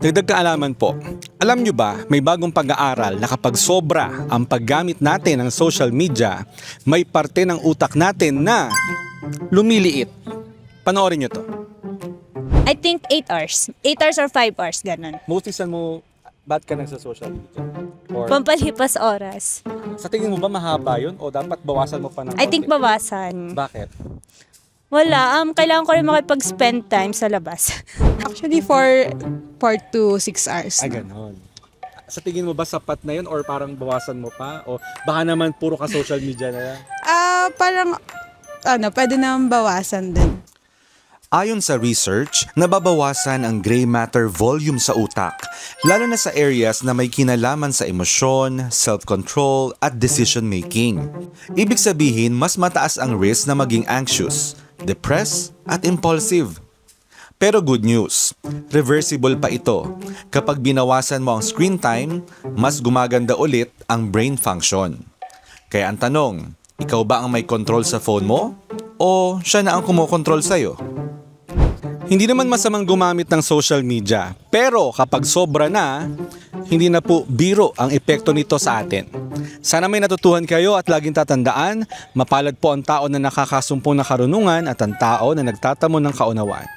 Dagdag kaalaman po, alam nyo ba may bagong pag-aaral na kapag sobra ang paggamit natin ng social media, may parte ng utak natin na lumiliit. Panoorin nyo to. I think 8 hours. 8 hours or 5 hours, ganun. Mostly saan mo, ba't ka nagsa-social media? Or, Pampalipas oras. sa tingin mo ba mahaba yun o dapat bawasan mo pa ng I think konti? bawasan. Bakit? Wala, kailangan ko rin makipag-spend time sa labas. Actually, 4 to 6 hours. Ay, ganon. Sa tingin mo ba sapat na yun or parang bawasan mo pa? O baka naman puro ka social media na yan? Parang, pwede naman bawasan din. Ayon sa research, nababawasan ang gray matter volume sa utak, lalo na sa areas na may kinalaman sa emosyon, self-control at decision-making. Ibig sabihin, mas mataas ang risk na maging anxious, depressed at impulsive. Pero good news, reversible pa ito. Kapag binawasan mo ang screen time, mas gumaganda ulit ang brain function. Kaya ang tanong, ikaw ba ang may control sa phone mo? O siya na ang kumokontrol sa'yo? Hindi naman masamang gumamit ng social media, pero kapag sobra na, hindi na po biro ang epekto nito sa atin. Sana may natutuhan kayo at laging tatandaan, mapalad po ang tao na nakakasumpong na karunungan at ang tao na nagtatamo ng kaunawaan.